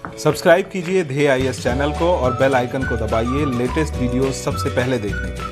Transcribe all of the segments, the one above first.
Subscribe कीजिए ध्येय IAS channel को और बेल आइकन को दबाइए लेटेस्ट वीडियो सबसे पहले देखने के लिए।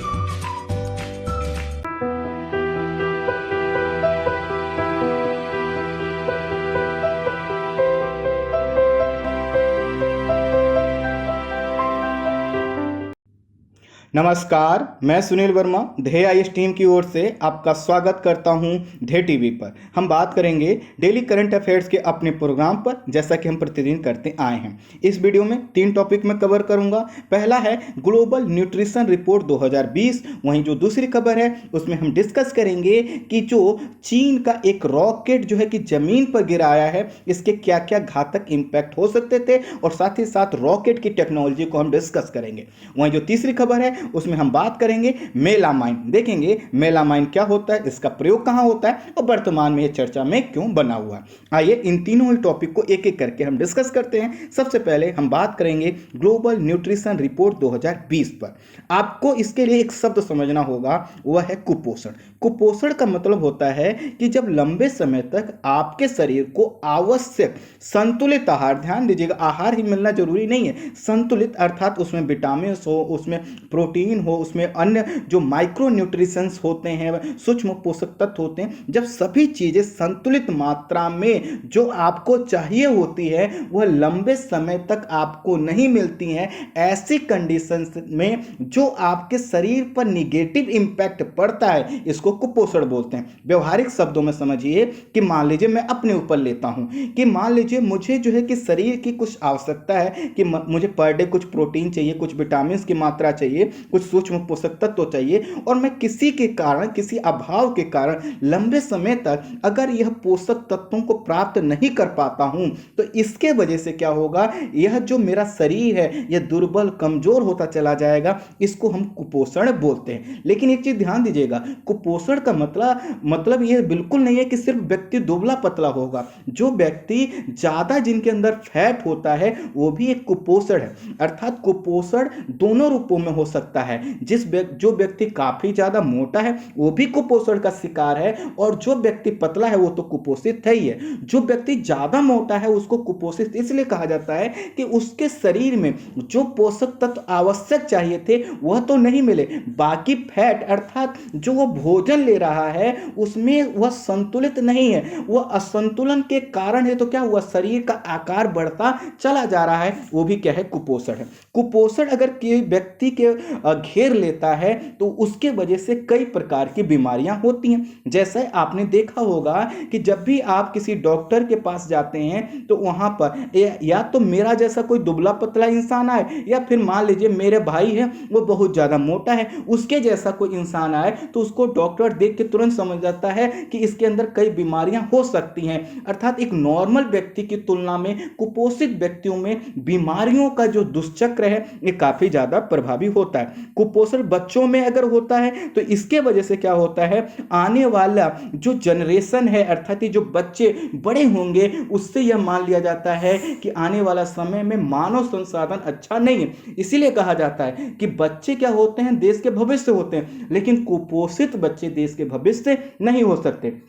नमस्कार, मैं सुनील वर्मा ध्येय आईएएस टीम की ओर से आपका स्वागत करता हूं ध्येय टीवी पर। हम बात करेंगे डेली करंट अफेयर्स के अपने प्रोग्राम पर, जैसा कि हम प्रतिदिन करते आए हैं। इस वीडियो में 3 टॉपिक में कवर करूंगा। पहला है ग्लोबल न्यूट्रिशन रिपोर्ट 2020। वहीं जो दूसरी खबर है उसमें हम डिस्कस करेंगे कि जो चीन का एक रॉकेट जो है कि जमीन पर गिराया है, इसके क्या क्या घातक इंपैक्ट हो सकते थे, और साथ ही साथ रॉकेट की टेक्नोलॉजी को हम डिस्कस करेंगे। वहीं जो तीसरी खबर है उसमें हम बात करेंगे मेलामाइन। देखेंगे मेलामाइन क्या होता है, इसका प्रयोग कहां होता है और वर्तमान में यह चर्चा में क्यों बना हुआ है। आइए इन तीनों ही टॉपिक को एक एक करके हम डिस्कस करते हैं। सबसे पहले हम बात करेंगे ग्लोबल न्यूट्रिशन रिपोर्ट 2020 पर। आपको इसके लिए एक शब्द समझना होगा, वह है कुपोषण। कुपोषण का मतलब होता है कि जब लंबे समय तक आपके शरीर को आवश्यक संतुलित आहार, ध्यान दीजिएगा आहार ही मिलना जरूरी नहीं है, संतुलित अर्थात उसमें विटामिन हो, उसमें प्रोटीन हो, उसमें अन्य जो माइक्रो न्यूट्रिशंस होते हैं, सूक्ष्म पोषक तत्व होते हैं, जब सभी चीजें संतुलित मात्रा में जो आपको चाहिए होती है वह लंबे समय तक आपको नहीं मिलती हैं, ऐसी कंडीशंस में जो आपके शरीर पर निगेटिव इंपैक्ट पड़ता है, इसको कुपोषण बोलते हैं। व्यवहारिक शब्दों में समझिए कि मान लीजिए मैं अपने ऊपर लेता हूं कि मान लीजिए मुझे जो है कि शरीर की कुछ आवश्यकता है कि मुझे पर डे कुछ प्रोटीन चाहिए, कुछ विटामिन की मात्रा चाहिए, कुछ सूक्ष्म पोषक तत्व चाहिए, और मैं किसी के कारण, किसी अभाव के कारण लंबे समय तक अगर यह पोषक तत्वों को प्राप्त नहीं कर पाता हूं, तो इसके वजह से क्या होगा, यह जो मेरा शरीर है यह दुर्बल, कमजोर होता चला जाएगा। इसको हम कुपोषण बोलते हैं। लेकिन एक चीज ध्यान दीजिएगा, कुपोषण का मतलब यह बिल्कुल नहीं है कि सिर्फ व्यक्ति दुबला पतला होगा। जो व्यक्ति ज्यादा, जिनके अंदर फैट होता है, वो भी एक कुपोषण है। अर्थात कुपोषण दोनों रूपों में हो सकता है। जो व्यक्ति काफी ज्यादा मोटा है वो भी कुपोषण का शिकार है, और जो व्यक्ति पतला है वो तो कुपोषित है ही है। जो व्यक्ति ज्यादा मोटा है उसको कुपोषित इसलिए कहा जाता है कि उसके शरीर में जो पोषक तत्व आवश्यक चाहिए थे वह तो नहीं मिले, बाकी फैट अर्थात जो वो भोजन ले रहा है उसमें वह संतुलित नहीं है, वह असंतुलन के कारण है। तो क्या हुआ, शरीर का आकार बढ़ता चला जा रहा है, वो भी क्या है, कुपोषण है। कुपोषण अगर किसी व्यक्ति के घेर लेता है तो उसके वजह से कई प्रकार की बीमारियां होती हैं। जैसे आपने देखा होगा कि जब भी आप किसी डॉक्टर के पास जाते हैं तो वहां पर या तो मेरा जैसा कोई दुबला पतला इंसान आए, या फिर मान लीजिए मेरे भाई है वो बहुत ज्यादा मोटा है, उसके जैसा कोई इंसान आए, तो उसको डॉक्टर देख के तुरंत समझ जाता है कि इसके अंदर कई बीमारियां हो सकती हैं। अर्थात एक नॉर्मल व्यक्ति की तुलना में कुपोषित व्यक्तियों में बीमारियों का जो दुष्चक्र है ये काफी ज्यादा प्रभावी होता है। कुपोषण बच्चों में अगर होता है तो इसके वजह से क्या होता है, आने वाला जो जनरेशन है, अर्थात जो बच्चे बड़े होंगे, उससे यह मान लिया जाता है कि आने वाला समय में मानव संसाधन अच्छा नहीं है। इसीलिए कहा जाता है कि बच्चे क्या होते हैं, देश के भविष्य होते हैं, लेकिन कुपोषित बच्चे देश के भविष्य नहीं हो सकते।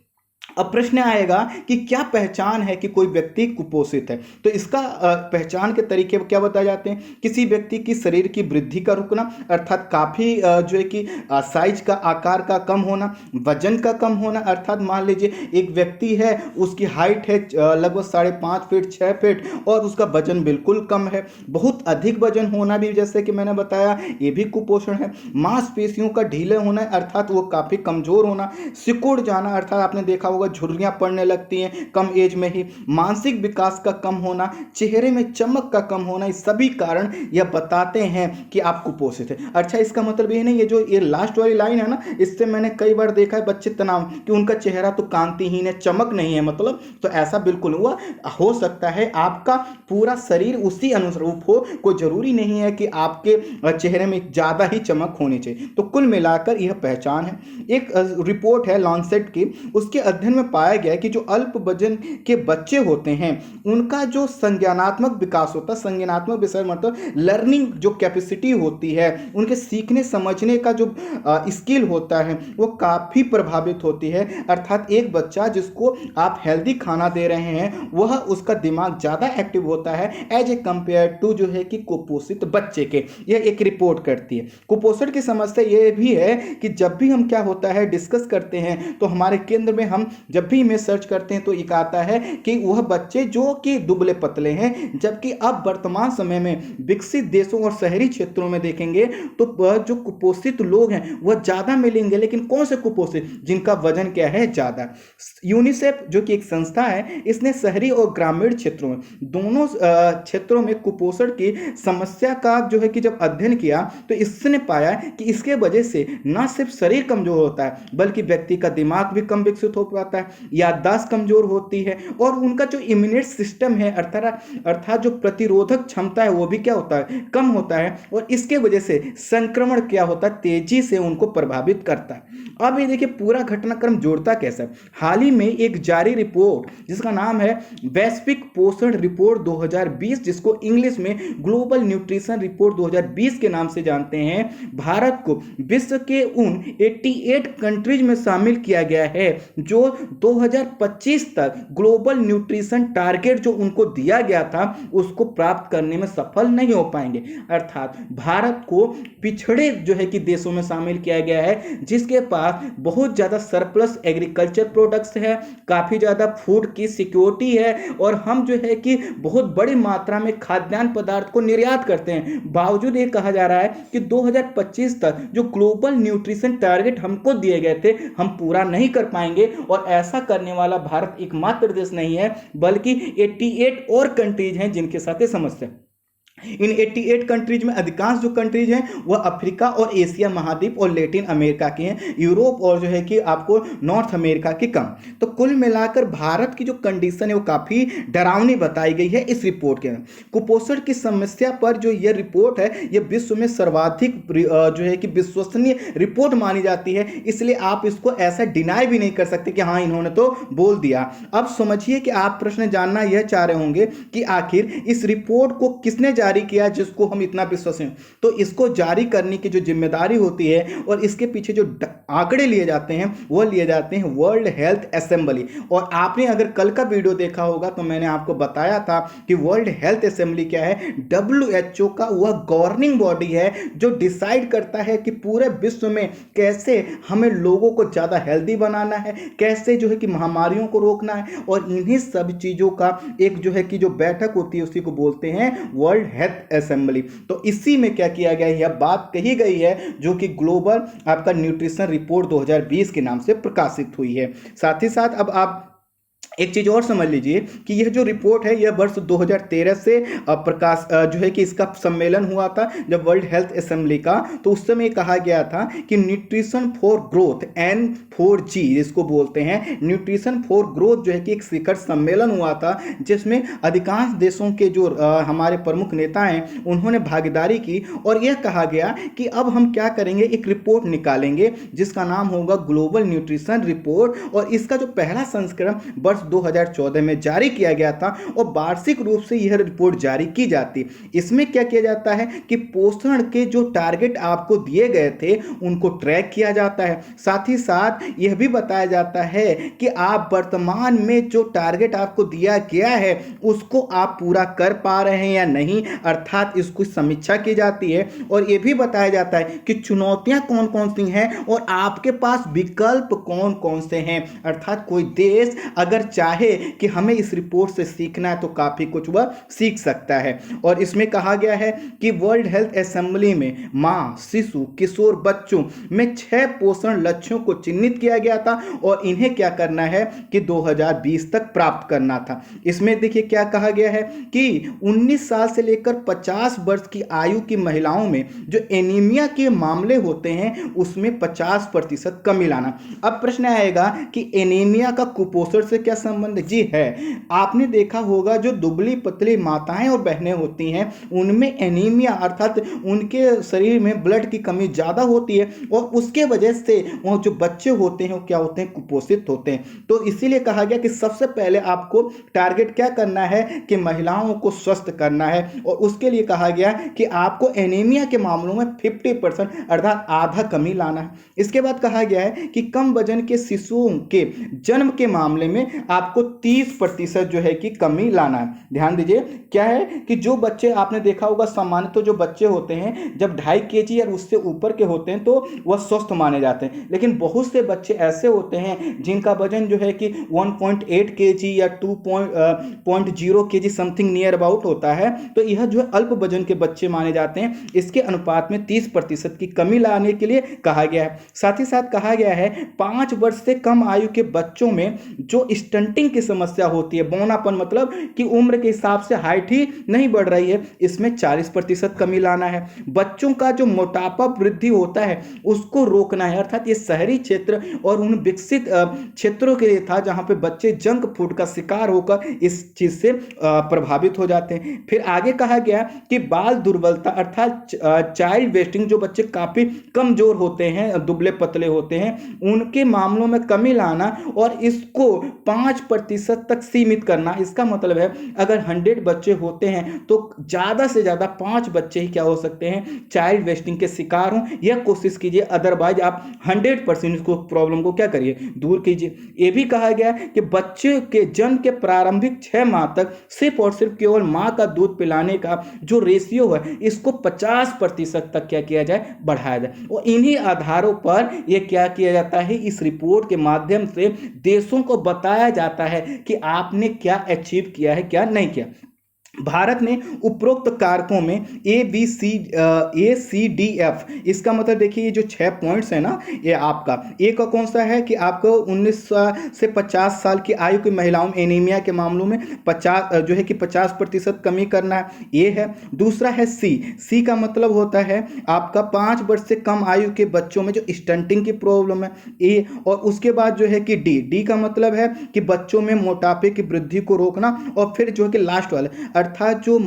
अब प्रश्न आएगा कि क्या पहचान है कि कोई व्यक्ति कुपोषित है। तो इसका पहचान के तरीके क्या बताए जाते हैं, किसी व्यक्ति की शरीर की वृद्धि का रुकना, अर्थात काफी जो है कि साइज का, आकार का कम होना, वजन का कम होना, अर्थात मान लीजिए एक व्यक्ति है, उसकी हाइट है लगभग 5.5 फीट 6 फीट और उसका वजन बिल्कुल कम है। बहुत अधिक वजन होना भी, जैसे कि मैंने बताया, ये भी कुपोषण है। मांसपेशियों का ढीले होना, अर्थात वो काफी कमजोर होना, सिकुड़ जाना, अर्थात आपने देखा होगा झुर्रियां पड़ने लगती हैं कम एज में ही, मानसिक विकास का कम होना, चेहरे में चमक का कम होना, ये सभी कारण यह बताते हैं कि आप कुपोषित हैं। अच्छा, इसका मतलब ये नहीं है, जो ये लास्ट वाली लाइन है ना, इससे मैंने कई बार देखा है बच्चे तनाव कि उनका चेहरा तो कांतिहीन है, चमक नहीं है, मतलब तो ऐसा बिल्कुल हुआ हो सकता है आपका पूरा शरीर उसी अनुरूप हो, कोई जरूरी नहीं है कि आपके चेहरे में ज्यादा ही चमक होनी चाहिए। तो कुल मिलाकर यह पहचान है। एक रिपोर्ट है लॉन्सेट की, उसके अध्ययन अध्ययन में पाया गया कि जो अल्प वजन के बच्चे होते हैं उनका जो संज्ञानात्मक विकास होता है, संज्ञानात्मक विषय मतलब लर्निंग जो कैपेसिटी होती है, उनके सीखने समझने का जो स्किल होता है वो काफ़ी प्रभावित होती है। अर्थात एक बच्चा जिसको आप हेल्दी खाना दे रहे हैं वह उसका दिमाग ज़्यादा एक्टिव होता है एज ए कंपेयर टू जो है कि कुपोषित बच्चे के। यह एक रिपोर्ट करती है। कुपोषण की समस्या यह भी है कि जब भी हम क्या होता है डिस्कस करते हैं तो हमारे केंद्र में हम जब भी इमेज सर्च करते हैं तो एक आता है कि वह बच्चे जो कि दुबले पतले हैं, जबकि अब वर्तमान समय में विकसित देशों और शहरी क्षेत्रों में देखेंगे तो जो कुपोषित लोग हैं वह ज़्यादा मिलेंगे। लेकिन कौन से कुपोषित? जिनका वजन क्या है ज़्यादा। यूनिसेफ जो कि एक संस्था है, इसने शहरी और ग्रामीण क्षेत्रों में दोनों क्षेत्रों में कुपोषण की समस्या का जो है कि जब अध्ययन किया तो इसने पाया कि इसके वजह से न सिर्फ शरीर कमजोर होता है बल्कि व्यक्ति का दिमाग भी कम विकसित हो पाता है, याददाश्त कमजोर होती है और उनका जो इम्यूनिटी सिस्टम है अर्थात जो प्रतिरोधक क्षमता है वो भी क्या होता है, कम होता है। और इसके वजह से संक्रमण क्या होता है, तेजी से उनको प्रभावित करता है। अब ये देखिए पूरा घटनाक्रम जोड़ता कैसा है। हाल ही में एक जारी रिपोर्ट जिसका नाम है वैश्विक पोषण रिपोर्ट 2020, जिसको इंग्लिश में ग्लोबल न्यूट्रिशन रिपोर्ट 2020 के नाम से जानते हैं, भारत को विश्व के उन 88 कंट्रीज में शामिल किया गया है जो 2025 तक ग्लोबल न्यूट्रिशन टारगेट जो उनको दिया गया था उसको प्राप्त करने में सफल नहीं हो पाएंगे। अर्थात भारत को पिछड़े जो है कि देशों में शामिल किया गया है जिसके पास बहुत ज्यादा सरप्लस एग्रीकल्चर प्रोडक्ट्स है, काफी ज्यादा फूड की सिक्योरिटी है और हम जो है कि बहुत बड़ी मात्रा में खाद्यान्न पदार्थ को निर्यात करते हैं। बावजूद ये कहा जा रहा है कि 2025 तक जो ग्लोबल न्यूट्रिशन टारगेट हमको दिए गए थे हम पूरा नहीं कर पाएंगे। और ऐसा करने वाला भारत एकमात्र देश नहीं है बल्कि 88 और कंट्रीज हैं जिनके साथ ये समस्या। इन 88 कंट्रीज में अधिकांश जो कंट्रीज हैं वह अफ्रीका और एशिया महाद्वीप और लैटिन अमेरिका की हैं, यूरोप और जो है कि आपको नॉर्थ अमेरिका की कम। तो कुल मिलाकर भारत की जो कंडीशन है वो काफ़ी डरावनी बताई गई है इस रिपोर्ट के अंदर। कुपोषण की समस्या पर जो यह रिपोर्ट है यह विश्व में सर्वाधिक जो है कि विश्वसनीय रिपोर्ट मानी जाती है, इसलिए आप इसको ऐसा डिनाई भी नहीं कर सकते कि हाँ इन्होंने तो बोल दिया। अब समझिए कि आप प्रश्न जानना यह चाह रहे होंगे कि आखिर इस रिपोर्ट को किसने जारी किया जिसको हम इतना विश्वसनीय। तो इसको जारी करने की जो जिम्मेदारी होती है और इसके पीछे जो आंकड़े लिए जाते हैं वो लिए जाते हैं वर्ल्ड हेल्थ असेंबली। और आपने अगर कल का वीडियो देखा होगा तो मैंने आपको बताया था कि वर्ल्ड हेल्थ असेंबली क्या है। WHO का वह गवर्निंग बॉडी है जो डिसाइड करता है कि पूरे विश्व में कैसे हमें लोगों को ज्यादा हेल्दी बनाना है, कैसे जो है कि महामारियों को रोकना है। और इन्हीं सब चीजों का एक जो है कि जो बैठक होती है उसी को बोलते हैं वर्ल्ड हेल्थ असेंबली। तो इसी में क्या किया गया है, यह बात कही गई है जो कि ग्लोबल आपका न्यूट्रिशन रिपोर्ट 2020 के नाम से प्रकाशित हुई है। साथ ही साथ अब आप एक चीज और समझ लीजिए कि यह जो रिपोर्ट है यह वर्ष 2013 से प्रकाश जो है कि इसका सम्मेलन हुआ था जब वर्ल्ड हेल्थ असेंबली का, तो उस समय कहा गया था कि न्यूट्रिशन फॉर ग्रोथ N4G जिसको बोलते हैं न्यूट्रिशन फॉर ग्रोथ जो है कि एक शिखर सम्मेलन हुआ था जिसमें अधिकांश देशों के जो हमारे प्रमुख नेता हैं उन्होंने भागीदारी की। और यह कहा गया कि अब हम क्या करेंगे, एक रिपोर्ट निकालेंगे जिसका नाम होगा ग्लोबल न्यूट्रिशन रिपोर्ट। और इसका जो पहला संस्करण वर्ष 2014 में जारी किया गया था और वार्षिक रूप से यह रिपोर्ट जारी की जाती। इसमें क्या किया जाता है कि पोषण के जो टारगेट आपको दिए गए थे उनको ट्रैक किया जाता है। साथ ही साथ यह भी बताया जाता है कि आप वर्तमान में जो टारगेट आपको दिया गया है उसको आप पूरा कर पा रहे हैं या नहीं, अर्थात इसकी समीक्षा की जाती है। और यह भी बताया जाता है कि चुनौतियां कौन कौन सी हैं और आपके पास विकल्प कौन कौन से हैं। अर्थात कोई देश अगर चाहे कि हमें इस रिपोर्ट से सीखना है तो काफी कुछ वह सीख सकता है। और इसमें कहा गया है कि वर्ल्ड हेल्थ असेंबली में मां, शिशु, किशोर बच्चों में 6 पोषण लक्ष्यों को चिन्हित किया गया था और इन्हें क्या करना है कि 2020 तक प्राप्त करना था। इसमें देखिए क्या कहा गया है कि 19 साल से लेकर 50 वर्ष की आयु की महिलाओं में जो एनीमिया के मामले होते हैं उसमें 50% कमी लाना। अब प्रश्न आएगा कि एनीमिया का कुपोषण से क्या संबंध? जी है। आपने देखा होगा जो दुबली पतली माताएं और बहनें होती हैं उनमें एनीमिया अर्थात उनके शरीर में ब्लड की कमी ज़्यादा होती है और उसके वजह से वो जो बच्चे होते हैं वो क्या होते हैं, कुपोषित होते हैं। तो इसीलिए कहा गया कि सबसे पहले आपको टारगेट क्या करना है कि महिलाओं को स्वस्थ करना है और उसके लिए कहा गया कि आपको एनीमिया के मामलों में 50% अर्थात आधा कमी लाना है। इसके बाद कहा गया है कि कम वजन के शिशुओं के जन्म के मामले में आपको 30% जो है कि कमी लाना है। ध्यान दीजिए क्या है कि जो बच्चे आपने देखा होगा सामान्यतः तो जो बच्चे होते हैं जब 2.5 केजी या उससे ऊपर के होते हैं तो वह स्वस्थ माने जाते हैं, लेकिन बहुत से बच्चे ऐसे होते हैं जिनका वजन जो है कि 1.8 केजी या 2.0 केजी समथिंग नियर अबाउट होता है, तो यह जो है अल्प वजन के बच्चे माने जाते हैं। इसके अनुपात में 30% की कमी लाने के लिए कहा गया है। साथ ही साथ कहा गया है 5 वर्ष से कम आयु के बच्चों में जो स्टंटिंग की समस्या होती है, बौनापन मतलब कि उम्र के हिसाब से हाइट ही नहीं बढ़ रही है, इसमें 40% कमी लाना है। बच्चों का जो मोटापा वृद्धि होता है उसको रोकना है, अर्थात ये शहरी क्षेत्र और उन विकसित क्षेत्रों के लिए था जहां पे बच्चे जंक फूड का शिकार होकर इस चीज से प्रभावित हो जाते हैं। फिर आगे कहा गया कि बाल दुर्बलता अर्थात चाइल्ड वेस्टिंग, जो बच्चे काफी कमजोर होते हैं, दुबले पतले होते हैं, उनके मामलों में कमी लाना और इसको 5% तक सीमित करना। इसका मतलब है अगर 100 बच्चे होते हैं तो ज्यादा से ज्यादा 5 बच्चे ही क्या हो सकते हैं, चाइल्ड वेस्टिंग के शिकार हों। यह कोशिश कीजिए, अदरवाइज आप 100% इसको प्रॉब्लम को क्या करिए, दूर कीजिए। यह भी कहा गया कि बच्चे के जन्म के प्रारंभिक 6 माह तक सिर्फ और सिर्फ केवल मां का दूध पिलाने का जो रेशियो है इसको 50% तक क्या किया जाए, बढ़ाया जाए। और इन्हीं आधारों पर यह क्या किया जाता है, इस रिपोर्ट के माध्यम से देशों को बताया जाता है कि आपने क्या अचीव किया है, क्या नहीं किया। भारत ने उपरोक्त कारकों में ABCDF, इसका मतलब देखिए ये जो 6 पॉइंट्स है ना, ये आपका एक का कौन सा है कि आपको 19 से 50 साल की आयु की महिलाओं में एनीमिया के मामलों में 50 जो है कि 50% कमी करना है, ये है। दूसरा है सी का मतलब होता है आपका 5 वर्ष से कम आयु के बच्चों में जो स्टंटिंग की प्रॉब्लम है, ये। और उसके बाद जो है कि डी का मतलब है कि बच्चों में मोटापे की वृद्धि को रोकना। और फिर जो है कि लास्ट वाला अर्थात जो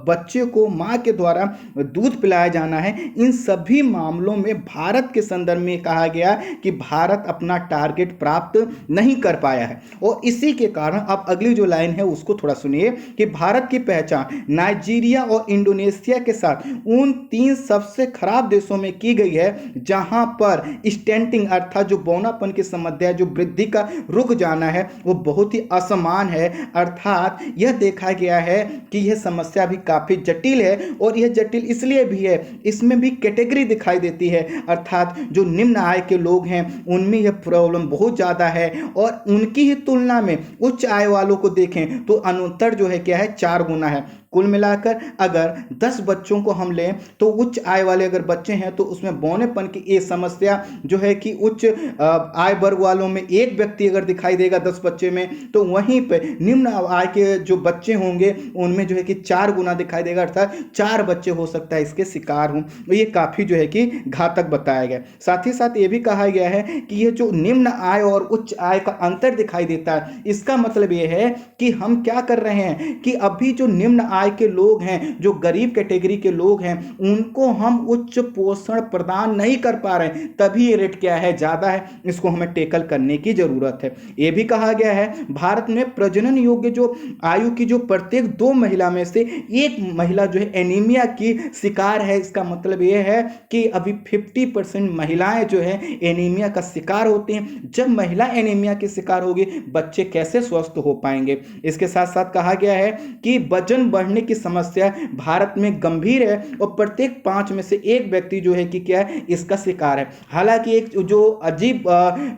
बच्चे को मां के द्वारा दूध पिलाया जाना है, इन सभी मामलों में भारत के संदर्भ में कहा गया कि भारत अपना टारगेट प्राप्त नहीं कर पाया है। और इसी के कारण अब अगली जो लाइन है उसको थोड़ा सुनिए कि भारत की पहचान नाइजीरिया और इंडोनेशिया के साथ उन 3 सबसे खराब देशों में की गई है जहां पर स्टेंटिंग अर्थात जो बौनापन की समस्या, जो वृद्धि का रुक जाना है, वो बहुत ही असमान है। अर्थात यह देखा गया है कि यह समस्या भी काफी जटिल है और यह जटिल इसलिए भी है, इसमें भी कैटेगरी दिखाई देती है। अर्थात जो निम्न आय के लोग हैं उनमें यह प्रॉब्लम बहुत ज्यादा है और उनकी ही तुलना में उच्च आय वालों को देखें तो अंतर जो है क्या है, 4 गुना है। कुल मिलाकर अगर 10 बच्चों को हम लें तो उच्च आय वाले अगर बच्चे हैं तो उसमें बौनेपन की ये समस्या जो है कि उच्च आय वर्ग वालों में 1 व्यक्ति अगर दिखाई देगा 10 बच्चे में, तो वहीं पे निम्न आय के जो बच्चे होंगे उनमें जो है कि 4 गुना दिखाई देगा, अर्थात 4 बच्चे हो सकता है इसके शिकार हों। तो ये काफ़ी जो है कि घातक बताया गया। साथ ही साथ ये भी कहा गया है कि ये जो निम्न आय और उच्च आय का अंतर दिखाई देता है, इसका मतलब ये है कि हम क्या कर रहे हैं कि अभी जो निम्न आय के लोग हैं, जो गरीब कैटेगरी के लोग हैं, उनको हम उच्च पोषण प्रदान नहीं कर पा रहे हैं, तभी ये रेट क्या है, ज्यादा है। इसको हमें टेकल करने की जरूरत है। यह भी कहा गया है भारत में प्रजनन योग्य जो आयु की जो प्रत्येक 2 महिला में से 1 महिला जो है एनीमिया की शिकार है। इसका मतलब यह है कि अभी 50% महिलाएं जो है एनीमिया का शिकार होती हैं। जब महिला एनीमिया की शिकार होगी, बच्चे कैसे स्वस्थ हो पाएंगे। इसके साथ साथ कहा गया है कि वजन बढ़ने की समस्या भारत में गंभीर है और प्रत्येक 5 में से 1 व्यक्ति जो है कि क्या है, इसका शिकार है। हालांकि एक जो अजीब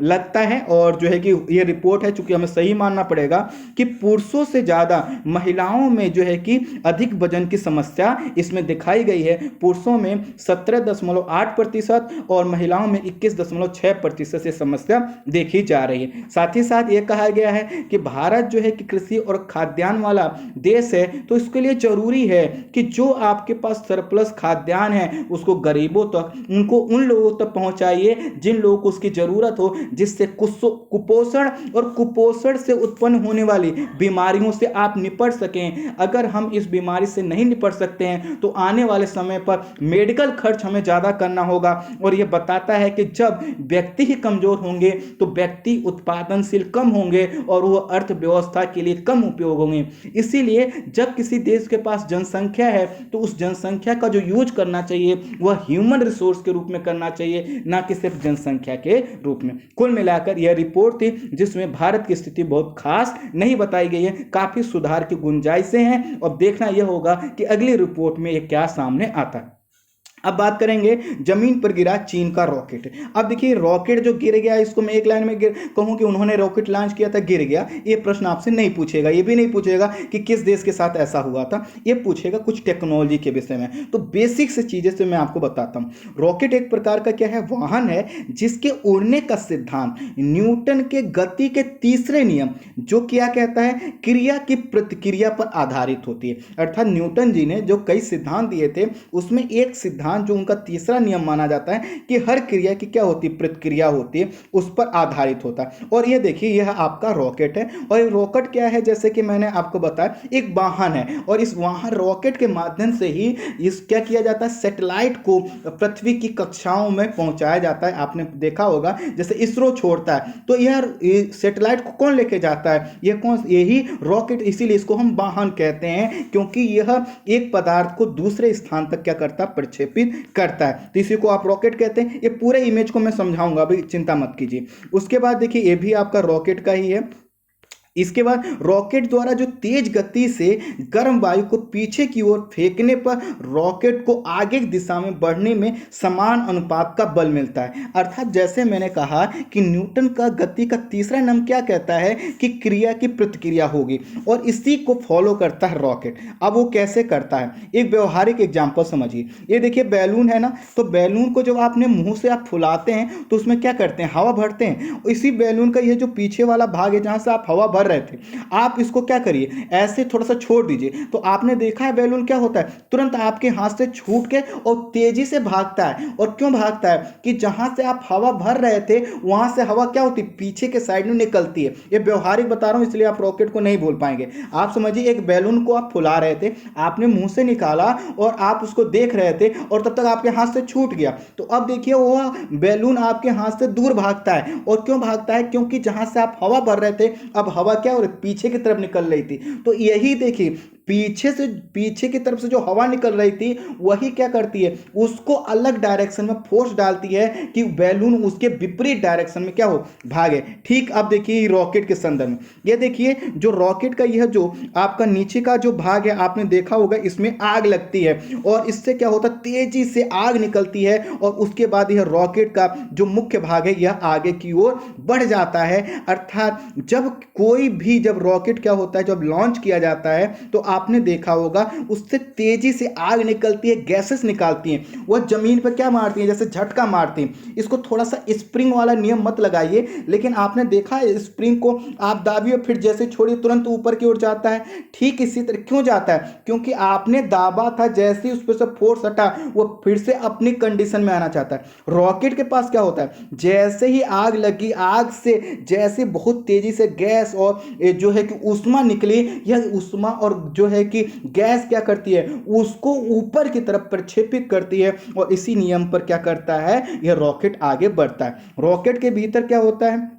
लगता है और जो है कि ये रिपोर्ट है, चूंकि हमें सही मानना पड़ेगा कि पुरुषों से ज्यादा महिलाओं में जो है कि अधिक वजन की समस्या इसमें दिखाई गई है। पुरुषों में 17.8% और महिलाओं में 21.6% से समस्या देखी जा रही है। साथ ही साथ ये कहा गया है कि भारत जो है कि कृषि और खाद्यान्न वाला देश है, तो इसके लिए जरूरी है कि जो आपके पास सरप्लस खाद्यान्न है उसको गरीबों तक, उनको उन लोगों तक पहुंचाइए जिन लोगों को उसकी जरूरत हो, जिससे कुपोषण और कुपोषण से उत्पन्न होने वाली बीमारियों से आप निपट सकें। अगर हम इस बीमारी से नहीं निपट सकते हैं तो आने वाले समय पर मेडिकल खर्च हमें ज़्यादा करना होगा। और यह बताता है कि जब व्यक्ति ही कमजोर होंगे तो व्यक्ति उत्पादनशील कम होंगे और वह अर्थव्यवस्था के लिए कम उपयोग होंगे। इसीलिए जब किसी देश के पास जनसंख्या है तो उस जनसंख्या का जो यूज करना चाहिए वह ह्यूमन रिसोर्स के रूप में करना चाहिए, ना कि सिर्फ जनसंख्या के रूप में। कुल मिलाकर यह रिपोर्ट थी जिसमें भारत की स्थिति बहुत खास नहीं बताई गई है, काफी सुधार की गुंजाइशें हैं। और देखना यह होगा कि अगली रिपोर्ट में यह क्या सामने आता है। अब बात करेंगे जमीन पर गिरा चीन का रॉकेट। अब देखिए रॉकेट जो गिर गया, इसको मैं एक लाइन में कहूं कि उन्होंने रॉकेट लॉन्च किया था, गिर गया, ये प्रश्न आपसे नहीं पूछेगा। ये भी नहीं पूछेगा कि किस देश के साथ ऐसा हुआ था, ये पूछेगा कुछ टेक्नोलॉजी के विषय में। तो बेसिक से चीजें से मैं आपको बताता हूं। रॉकेट एक प्रकार का क्या है, वाहन है जिसके उड़ने का सिद्धांत न्यूटन के गति के तीसरे नियम, जो क्या कहता है, क्रिया की प्रतिक्रिया पर आधारित होती है। अर्थात न्यूटन जी ने जो कई सिद्धांत दिए थे उसमें एक सिद्धांत जो उनका तीसरा नियम माना जाता है कि हर क्रिया की क्या होती है, प्रतिक्रिया होती है, उस पर आधारित होता है। और ये देखिए यह आपका रॉकेट है। और ये रॉकेट क्या है, जैसे कि मैंने आपको बताया, एक वाहन है। और इस वाहन रॉकेट के माध्यम से ही इस क्या किया जाता है, सैटेलाइट को पृथ्वी की कक्षाओं में पहुंचाया जाता है। आपने देखा होगा जैसे इसरो छोड़ता है तो यह सैटेलाइट को कौन लेके जाता है, यह कौन, यही रॉकेट। इसीलिए इसको हम वाहन कहते हैं, क्योंकि यह एक पदार्थ को दूसरे स्थान तक क्या करता है, प्रक्षेपित करता है। तो इसी को आप रॉकेट कहते हैं। ये पूरे इमेज को मैं समझाऊंगा, अभी चिंता मत कीजिए। उसके बाद देखिए ये भी आपका रॉकेट का ही है। इसके बाद रॉकेट द्वारा जो तेज गति से गर्म वायु को पीछे की ओर फेंकने पर रॉकेट को आगे की दिशा में बढ़ने में समान अनुपात का बल मिलता है। अर्थात जैसे मैंने कहा कि न्यूटन का गति का तीसरा नियम क्या कहता है कि क्रिया की प्रतिक्रिया होगी, और इसी को फॉलो करता है रॉकेट। अब वो कैसे करता है, एक व्यवहारिक एग्जाम्पल समझिए। ये देखिए बैलून है ना, तो बैलून को जब आपने मुंह से आप फुलाते हैं तो उसमें क्या करते हैं, हवा भरते हैं। इसी बैलून का ये जो पीछे वाला भाग है जहां से आप हवा रहे थे, आप इसको क्या करिए, ऐसे थोड़ा सा छोड़ दीजिए, तो आपने देखा है बैलून क्या होता है, तुरंत आपके हाथ से छूट के और तेजी से भागता है। और क्यों भागता है कि जहां से आप हवा भर रहे थे वहां से हवा क्या होती है, पीछे के साइड में निकलती है। ये व्यवहारिक बता रहा हूं, इसलिए आप रॉकेट को नहीं बोल पाएंगे। आप समझिए एक बैलून को आप फुला रहे थे, आपने मुंह से निकाला और आप उसको देख रहे थे और तब तक आपके हाथ से छूट गया। तो अब देखिए वह बैलून आपके हाथ से दूर भागता है। और क्यों भागता है, क्योंकि जहां से आप हवा भर रहे थे अब हवा क्या और पीछे की तरफ निकल रही थी। तो यही देखिए पीछे की तरफ से जो हवा निकल रही थी वही क्या करती है, उसको अलग डायरेक्शन में फोर्स डालती है कि बैलून उसके विपरीत डायरेक्शन में क्या हो, भागे। ठीक अब देखिए रॉकेट के संदर्भ में, ये देखिए जो रॉकेट का यह जो आपका नीचे का जो भाग है, आपने देखा होगा इसमें आग लगती है और इससे क्या होता है, तेजी से आग निकलती है और उसके बाद यह रॉकेट का जो मुख्य भाग है यह आगे की ओर बढ़ जाता है। अर्थात जब रॉकेट क्या होता है, जब लॉन्च किया जाता है तो आपने देखा होगा उससे तेजी से आग निकलती है, गैसेस निकालती हैं, वह जमीन पर क्या मारती हैं, जैसे झटका मारती हैं। इसको थोड़ा सा स्प्रिंग वाला नियम मत लगाइए, लेकिन आपने देखा है स्प्रिंग को आप दाबिए फिर जैसे छोड़िए तुरंत ऊपर की ओर जाता है। ठीक इसी तरह क्यों जाता है, क्योंकि आपने दाबा था, जैसे ही उस पर से फोर्स हटा वो फिर से अपनी कंडीशन में आना चाहता है। रॉकेट के पास क्या होता है, जैसे ही आग लगी, आग से जैसे बहुत तेजी से गैस और जो है कि उष्मा निकली, यह उष्मा और जो है कि गैस क्या करती है, उसको ऊपर की तरफ प्रक्षेपित करती है और इसी नियम पर क्या करता है, यह रॉकेट आगे बढ़ता है। रॉकेट के भीतर क्या होता है,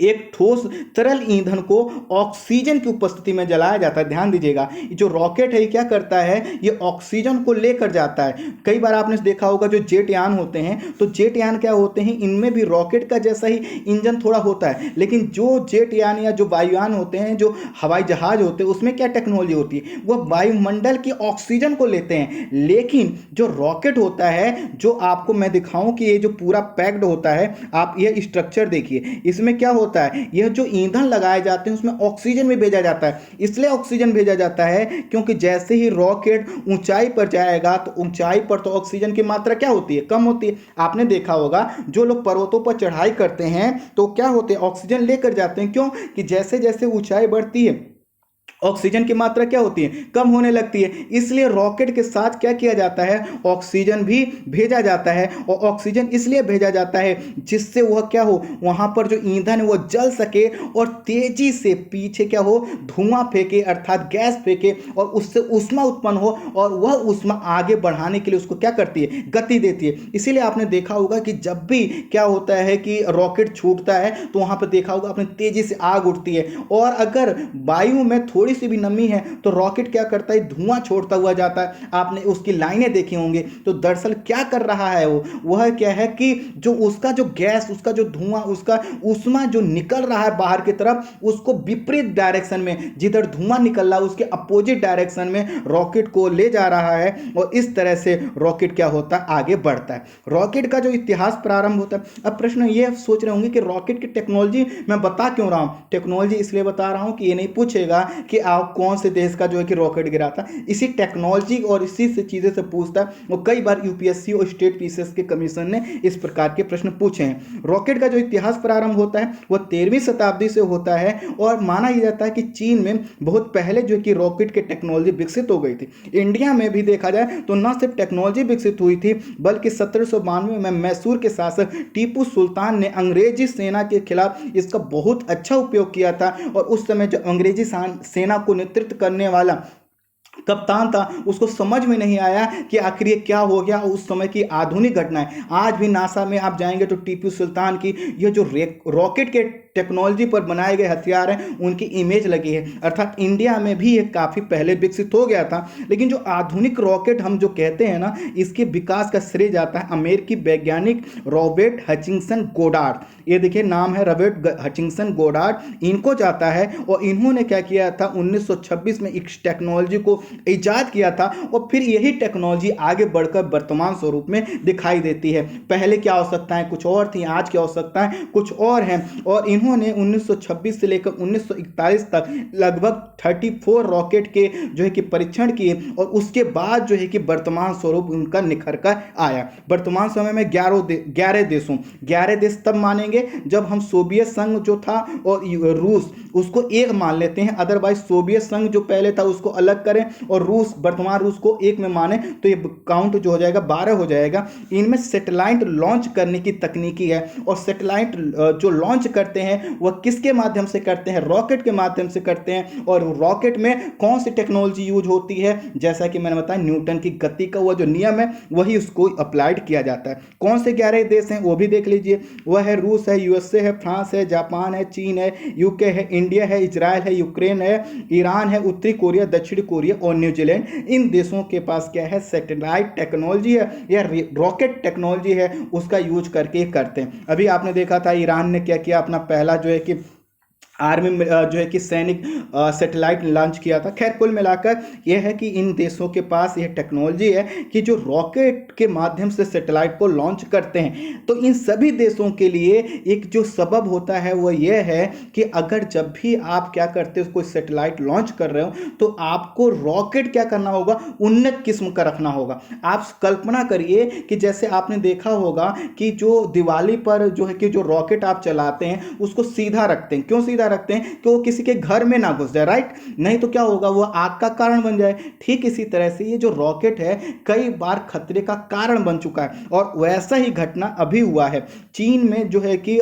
एक ठोस तरल ईंधन को ऑक्सीजन की उपस्थिति में जलाया जाता है। ध्यान दीजिएगा, जो रॉकेट है क्या करता है, ये ऑक्सीजन को लेकर जाता है। कई बार आपने देखा होगा जो जेट यान होते हैं, तो जेट यान क्या होते हैं, इनमें भी रॉकेट का जैसा ही इंजन थोड़ा होता है, लेकिन जो जेट यान या जो वायुयान होते हैं, जो हवाई जहाज होते हैं, उसमें क्या टेक्नोलॉजी होती है, वह वायुमंडल की ऑक्सीजन को लेते हैं। लेकिन जो रॉकेट होता है, जो आपको मैं दिखाऊं कि ये जो पूरा पैक्ड होता है, आप ये स्ट्रक्चर देखिए, इसमें क्या होता है, यह जो ईंधन लगाए जाते हैं उसमें ऑक्सीजन भी भेजा जाता है। इसलिए ऑक्सीजन भेजा जाता है क्योंकि जैसे ही रॉकेट ऊंचाई पर जाएगा तो ऊंचाई पर तो ऑक्सीजन की मात्रा क्या होती है, कम होती है। आपने देखा होगा जो लोग पर्वतों पर चढ़ाई करते हैं तो क्या होते हैं, ऑक्सीजन लेकर जाते हैं। क्यों कि जैसे जैसे ऊंचाई बढ़ती है ऑक्सीजन की मात्रा क्या होती है, कम होने लगती है। इसलिए रॉकेट के साथ क्या किया जाता है, ऑक्सीजन भी भेजा जाता है। और ऑक्सीजन इसलिए भेजा जाता है जिससे वह क्या हो, वहां पर जो ईंधन है वो जल सके और तेजी से पीछे क्या हो, धुआं फेंके अर्थात गैस फेंके और उससे ऊष्मा उत्पन्न हो और वह ऊष्मा आगे बढ़ाने के लिए उसको क्या करती है, गति देती है। इसीलिए आपने देखा होगा कि जब भी क्या होता है कि रॉकेट छूटता है तो वहां पर देखा होगा आपने तेजी से आग उठती है। और अगर वायु में थोड़ी सी भी नमी है तो रॉकेट क्या करता है, धुआं छोड़ता हुआ जाता है। आपने उसकी लाइनें देखी होंगी। तो दरअसल क्या कर रहा है वह क्या है कि जो उसका जो गैस, उसका जो धुआं, उसका ऊष्मा जो निकल रहा है बाहर की तरफ, उसको विपरीत डायरेक्शन में, जिधर धुआं निकल रहा है उसके अपोजिट डायरेक्शन में रॉकेट को ले जा रहा है। और इस तरह से रॉकेट क्या होता है, आगे बढ़ता है। रॉकेट का जो इतिहास प्रारंभ होता है। अब प्रश्न ये सोच रहे होंगे कि रॉकेट की टेक्नोलॉजी मैं बता क्यों रहा हूं, टेक्नोलॉजी इसलिए बता रहा हूं कि ये नहीं पूछेगा कि आप कौन से देश का जो है कि रॉकेट गिरा था। इसी टेक्नोलॉजी और इसी से चीजें से पूछता है। और कई बार यूपीएससी और स्टेट पीसीएस के कमीशन ने इस प्रकार के प्रश्न पूछे हैं। रॉकेट का जो इतिहास प्रारंभ होता है वह 13वीं शताब्दी से होता है। और माना यह जाता है कि चीन में बहुत पहले जो है कि रॉकेट की टेक्नोलॉजी विकसित हो गई थी। इंडिया में भी देखा जाए तो न सिर्फ टेक्नोलॉजी विकसित हुई थी बल्कि 1792 में मैसूर के शासक टीपू सुल्तान ने अंग्रेजी सेना के खिलाफ इसका बहुत अच्छा उपयोग किया था। और उस समय जो अंग्रेजी सेना को नेतृत्व करने वाला कप्तान था उसको समझ में नहीं आया कि आखिर ये क्या हो गया। उस समय की आधुनिक घटना है। आज भी नासा में आप जाएंगे तो टीपू सुल्तान की ये जो रॉकेट के टेक्नोलॉजी पर बनाए गए हथियार हैं उनकी इमेज लगी है। अर्थात इंडिया में भी ये काफ़ी पहले विकसित हो गया था। लेकिन जो आधुनिक रॉकेट हम जो कहते हैं ना, इसके विकास का श्रेय जाता है अमेरिकी वैज्ञानिक रॉबर्ट हचिंसन गोडार्ड। ये देखिए नाम है रॉबर्ट हचिंसन गोडार्ड, इनको जाता है। और इन्होंने क्या किया था, 1926 में इस टेक्नोलॉजी को ईजाद किया था। और फिर यही टेक्नोलॉजी आगे बढ़कर वर्तमान स्वरूप में दिखाई देती है। पहले क्या आवश्यकताएं कुछ और थी, आज की आवश्यकताएं कुछ और हैं। और इन्होंने 1926 से लेकर 1941 तक लगभग 34 रॉकेट के जो है कि परीक्षण किए। और उसके बाद जो है कि वर्तमान स्वरूप उनका निखर कर आया। वर्तमान समय में 11 देश तब मानेंगे जब हम सोवियत संघ जो था और रूस उसको एक मान लेते हैं। अदरवाइज सोवियत संघ जो पहले था उसको अलग करें और वर्तमान रूस को एक में माने तो ये काउंट जो हो जाएगा 12 हो जाएगा। इनमें सैटेलाइट लॉन्च करने की तकनीकी है। और सैटेलाइट जो लॉन्च करते हैं वह किसके माध्यम से करते हैं, रॉकेट के माध्यम से करते हैं। और रॉकेट में कौन सी टेक्नोलॉजी यूज होती है, जैसा कि मैंने बताया न्यूटन की गति का वह जो नियम है वही उसको अप्लाइड किया जाता है। कौन से 11 देश हैं वो भी देख लीजिए। वह है रूस है, यूएसए है, फ्रांस है, जापान है, चीन है, यूके है, इंडिया है, इजराइल है, यूक्रेन है, ईरान है, उत्तरी कोरिया, दक्षिण कोरिया और न्यूजीलैंड। इन देशों के पास क्या है, सैटेलाइट टेक्नोलॉजी है या रॉकेट टेक्नोलॉजी है, उसका यूज करके करते हैं। अभी आपने देखा था ईरान ने क्या किया, अपना पहला जो है कि आर्मी जो है कि सैनिक सैटेलाइट लॉन्च किया था। खैर कुल मिलाकर यह है कि इन देशों के पास यह टेक्नोलॉजी है कि जो रॉकेट के माध्यम से सैटेलाइट को लॉन्च करते हैं। तो इन सभी देशों के लिए एक जो सबब होता है वो यह है कि अगर जब भी आप क्या करते हो, कोई सैटेलाइट लॉन्च कर रहे हो तो आपको रॉकेट क्या करना होगा, उन्नत किस्म का रखना होगा। आप कल्पना करिए कि जैसे आपने देखा होगा कि जो दिवाली पर जो है कि जो रॉकेट आप चलाते हैं उसको सीधा रखते हैं। क्यों सीधा रखते हैं, कि वो किसी के घर में ना घुस जाए, राइट। नहीं तो क्या होगा, वो आग का कारण बन जाए। ठीक इसी तरह से ये जो रॉकेट है कई बार खतरे का कारण बन चुका है। और वैसा ही घटना अभी हुआ है। चीन में जो है कि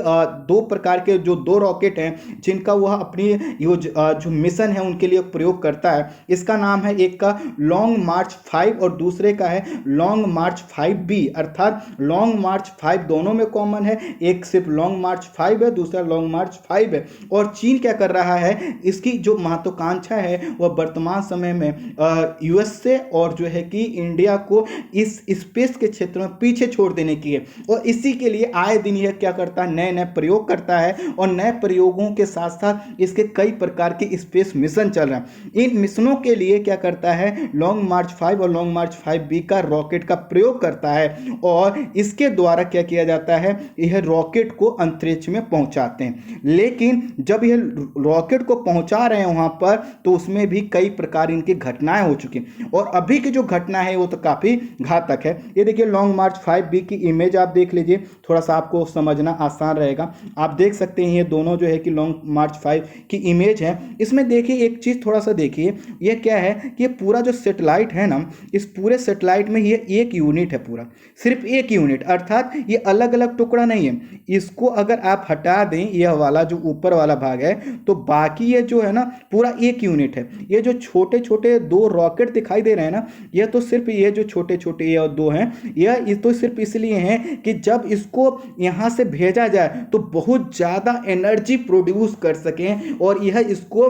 दो प्रकार के जो 2 रॉकेट हैं जिनका वह अपनी जो मिशन है उनके लिए प्रयोग करता है। इसका नाम है, एक का लॉन्ग मार्च 5 और दूसरे का है लॉन्ग मार्च 5B। अर्थात लॉन्ग मार्च 5 दोनों में कॉमन है, एक सिर्फ लॉन्ग मार्च 5 है, दूसरा लॉन्ग मार्च 5 है। और चीन क्या कर रहा है, इसकी जो महत्वाकांक्षा है वह वर्तमान समय में यूएसए और जो है कि इंडिया को इस स्पेस के क्षेत्र में पीछे छोड़ देने की है। और इसी के लिए आए दिन यह क्या करता है, नए नए प्रयोग करता है। और नए प्रयोगों के साथ साथ इसके कई प्रकार के स्पेस मिशन चल रहे हैं। इन मिशनों के लिए क्या करता है, लॉन्ग मार्च 5 और लॉन्ग मार्च 5B का रॉकेट का प्रयोग करता है। और इसके द्वारा क्या किया जाता है, यह रॉकेट को अंतरिक्ष में पहुंचाते हैं। लेकिन जब जब ये रॉकेट को पहुंचा रहे हैं वहां पर, तो उसमें भी कई प्रकार इनकी घटनाएं हो चुकी हैं। और अभी की जो घटना है वो तो काफ़ी घातक है। ये देखिए लॉन्ग मार्च 5B की इमेज आप देख लीजिए, थोड़ा सा आपको समझना आसान रहेगा। आप देख सकते हैं ये दोनों जो है कि लॉन्ग मार्च 5 की इमेज है। इसमें देखिए एक चीज़ थोड़ा सा देखिए, ये क्या है कि ये पूरा जो सेटेलाइट है ना, इस पूरे सेटेलाइट में ये एक यूनिट है, पूरा सिर्फ एक यूनिट, अर्थात ये अलग अलग टुकड़ा नहीं है। इसको अगर आप हटा दें, यह वाला जो ऊपर वाला भाग है, तो बाकी ये जो है ना पूरा एक यूनिट है। ये जो छोटे छोटे दो रॉकेट दिखाई दे रहे हैं ना, ये तो सिर्फ ये जो छोटे छोटे ये दो हैं, यह तो सिर्फ इसलिए हैं कि जब इसको यहाँ से भेजा जाए तो बहुत ज़्यादा एनर्जी प्रोड्यूस कर सकें और यह इसको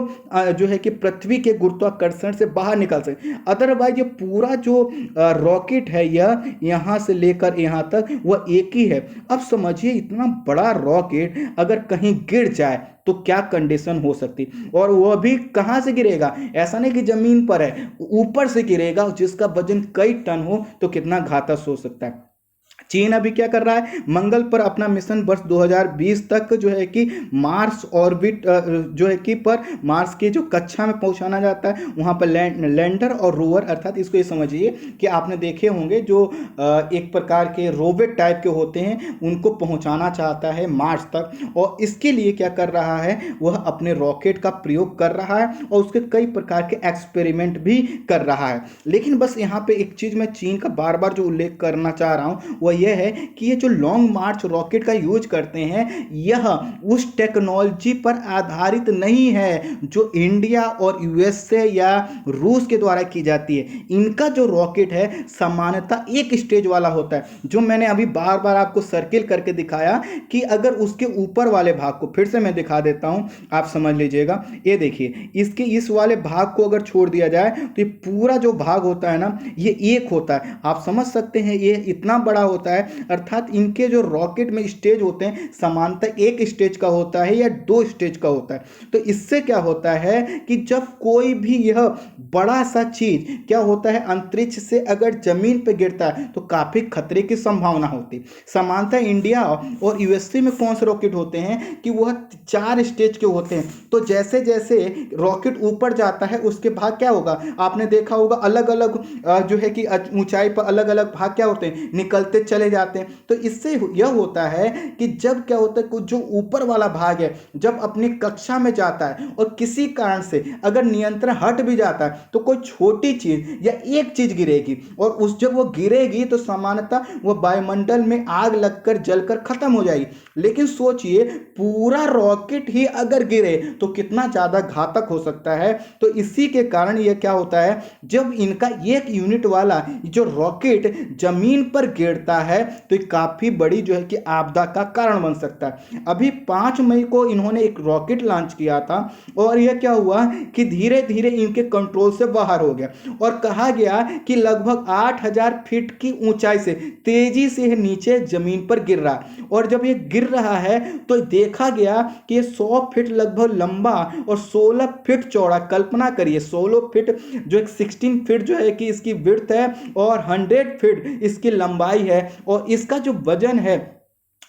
जो है कि पृथ्वी के गुरुत्वाकर्षण से बाहर निकाल सके। अदरवाइज ये पूरा जो रॉकेट है यह यहाँ से लेकर यहाँ तक वह एक ही है। अब समझिए इतना बड़ा रॉकेट अगर कहीं गिर जाए तो क्या कंडीशन हो सकती, और वह भी कहां से गिरेगा, ऐसा नहीं कि जमीन पर है, ऊपर से गिरेगा, जिसका वजन कई टन हो, तो कितना घातक हो सकता है। चीन अभी क्या कर रहा है, मंगल पर अपना मिशन वर्ष 2020 तक जो है कि मार्स ऑर्बिट जो है कि पर मार्स की जो कक्षा में पहुंचाना जाता है, वहां पर लैंडर और रोवर, अर्थात इसको ये समझिए कि आपने देखे होंगे जो एक प्रकार के रोबोट टाइप के होते हैं, उनको पहुंचाना चाहता है मार्स तक। और इसके लिए क्या कर रहा है, वह अपने रॉकेट का प्रयोग कर रहा है और उसके कई प्रकार के एक्सपेरिमेंट भी कर रहा है। लेकिन बस यहाँ पे एक चीज मैं चीन का बार बार जो उल्लेख करना चाह रहा हूँ वह यह है कि ये जो लॉन्ग मार्च रॉकेट का यूज करते हैं, यह उस टेक्नोलॉजी पर आधारित नहीं है जो इंडिया और यूएसए या रूस के द्वारा की जाती है। इनका जो रॉकेट है सामान्यतः एक स्टेज वाला होता है, जो मैंने अभी बार बार आपको सर्किल करके दिखाया कि अगर उसके ऊपर वाले भाग को फिर से मैं दिखा देता हूं, आप समझ लीजिएगा। ये देखिए इसके इस वाले भाग को अगर छोड़ दिया जाए तो ये पूरा जो भाग होता है ना, ये एक होता है। आप समझ सकते हैं ये इतना बड़ा होता है, अर्थात इनके जो रॉकेट में स्टेज होते हैं सामान्यतः एक स्टेज का होता है या दो स्टेज का होता है। तो इससे क्या होता है कि जब कोई भी यह बड़ा सा चीज क्या होता है अंतरिक्ष से अगर जमीन पर गिरता है तो काफी खतरे की संभावना होती। सामान्यतः इंडिया और यूएसए में कौन से रॉकेट होते हैं कि वह 4 स्टेज के होते हैं। तो जैसे जैसे रॉकेट ऊपर जाता है उसके भाग क्या होगा, आपने देखा होगा अलग अलग जो है कि ऊंचाई पर अलग अलग भाग क्या होते हैं, निकलते चले जाते हैं। तो इससे यह होता है कि जब क्या होता है कुछ जो ऊपर वाला भाग है जब अपनी कक्षा में जाता है और किसी कारण से अगर नियंत्रण हट भी जाता है तो कोई छोटी चीज या एक चीज गिरेगी, और उस जब वो गिरेगी तो सामान्यतः वह वायुमंडल में आग लगकर जलकर खत्म हो जाएगी। लेकिन सोचिए पूरा रॉकेट ही अगर गिरे तो कितना ज्यादा घातक हो सकता है। तो इसी के कारण यह क्या होता है, जब इनका एक यूनिट वाला जो रॉकेट जमीन पर गिरता है तो काफी बड़ी जो है कि आपदा का कारण बन सकता है। अभी 5 मई को इन्होंने एक रॉकेट लॉन्च किया था और यह क्या हुआ कि धीरे धीरे इनके कंट्रोल से बाहर हो गया और कहा गया कि लगभग 8000 फीट की ऊंचाई से तेजी से नीचे जमीन पर गिर रहा है। और जब ये गिर रहा है तो देखा गया कि ये 100 फीट लगभग लंबा और 16 फीट चौड़ा, कल्पना करिए 16 फीट जो एक 16 फीट जो है कि इसकी विड्थ है और 100 फीट इसकी लंबाई है, और इसका जो वजन है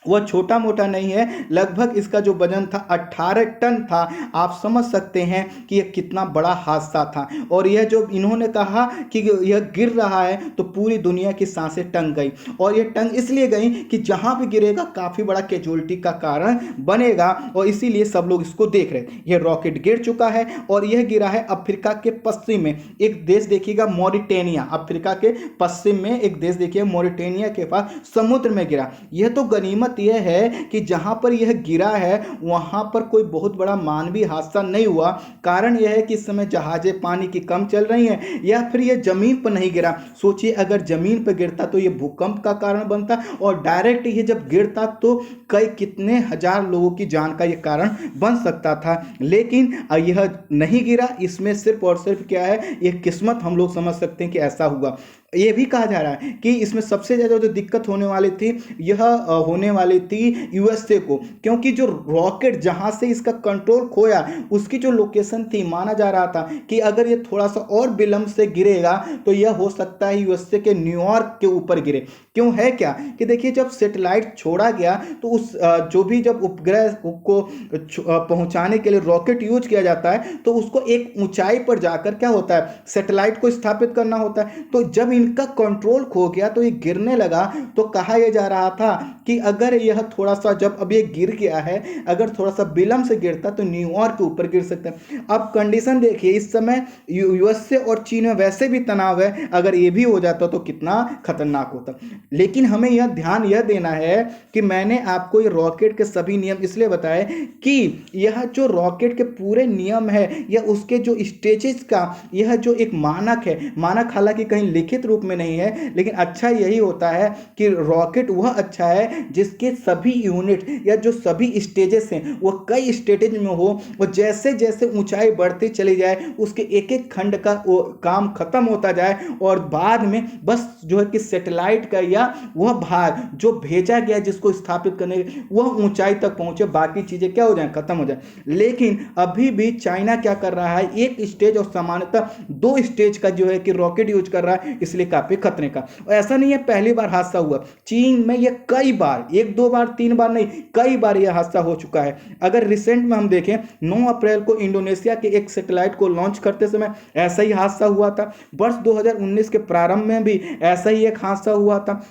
वह छोटा मोटा नहीं है। लगभग इसका जो वजन था 18 टन था। आप समझ सकते हैं कि यह कितना बड़ा हादसा था। और यह जो इन्होंने कहा कि यह गिर रहा है तो पूरी दुनिया की सांसें टंग गई, और यह टंग इसलिए गई कि जहां भी गिरेगा काफ़ी बड़ा कैजुअल्टी का कारण बनेगा, और इसीलिए सब लोग इसको देख रहे हैं। यह रॉकेट गिर चुका है और यह गिरा है अफ्रीका के पश्चिम में एक देश देखिएगा, मॉरिटेनिया। अफ्रीका के पश्चिम में एक देश देखिए मॉरिटेनिया के पास समुद्र में गिरा। यह तो गनीमत यह है कि जहां पर यह गिरा है वहां पर कोई बहुत बड़ा मानवीय हादसा नहीं हुआ। कारण यह है कि इस समय जहाजें पानी की कम चल रही हैं, या फिर यह जमीन पर नहीं गिरा। सोचिए अगर जमीन पर गिरता तो यह भूकंप का कारण बनता, और डायरेक्ट ये जब गिरता तो कितने हजार लोगों की जान का यह कारण बन सकता था। लेकिन यह नहीं गिरा। इसमें सिर्फ और सिर्फ क्या है, यह किस्मत हम लोग समझ सकते हैं कि ऐसा हुआ। ये भी कहा जा रहा है कि इसमें सबसे ज़्यादा जो दिक्कत होने वाली थी यह होने वाली थी यूएसए को, क्योंकि जो रॉकेट जहां से इसका कंट्रोल खोया उसकी जो लोकेशन थी, माना जा रहा था कि अगर ये थोड़ा सा और विलंब से गिरेगा तो यह हो सकता है यूएसए के न्यूयॉर्क के ऊपर गिरे। क्यों है क्या कि देखिए, जब सैटेलाइट छोड़ा गया तो उस जो भी जब उपग्रह को पहुंचाने के लिए रॉकेट यूज किया जाता है तो उसको एक ऊंचाई पर जाकर क्या होता है, सैटेलाइट को स्थापित करना होता है। तो जब इनका कंट्रोल खो गया तो ये गिरने लगा। तो कहा यह जा रहा था कि अगर यह थोड़ा सा, जब अब ये गिर गया है, अगर थोड़ा सा विलंब से गिरता तो न्यूयॉर्क के ऊपर गिर सकता है। अब कंडीशन देखिए, इस समय यूएसए और चीन में वैसे भी तनाव है, अगर ये भी हो जाता तो कितना खतरनाक होता। लेकिन हमें यह ध्यान यह देना है कि मैंने आपको ये रॉकेट के सभी नियम इसलिए बताए कि यह जो रॉकेट के पूरे नियम है या उसके जो स्टेजेस का यह जो एक मानक है, मानक हालांकि कहीं लिखित रूप में नहीं है, लेकिन अच्छा यही होता है कि रॉकेट वह अच्छा है जिसके सभी यूनिट या जो सभी स्टेजेस हैं वह कई स्टेजेज में हो, और जैसे जैसे ऊंचाई बढ़ती चली जाए उसके एक एक खंड का वो काम खत्म होता जाए, और बाद में बस जो है कि सैटेलाइट का या वह भाग जो भेजा गया जिसको स्थापित करने वह ऊंचाई तक पहुंचे, बाकी चीजें क्या हो जाए, खत्म हो जाए। लेकिन अभी भी चाइना क्या कर रहा है, एक स्टेज और सामान्यतः दो स्टेज का जो है कि रॉकेट यूज कर रहा है, इसलिए काफी खतरे का। और ऐसा नहीं है पहली बार हादसा हुआ, चीन में यह कई बार, एक दो बार तीन बार नहीं, कई बार यह हादसा हो चुका है। अगर रिसेंट में हम देखें 9 अप्रैल को इंडोनेशिया के एक सैटेलाइट को लॉन्च करते समय ऐसा ही हादसा हुआ था। वर्ष 2019 के प्रारंभ में भी ऐसा ही एक हादसा हुआ था।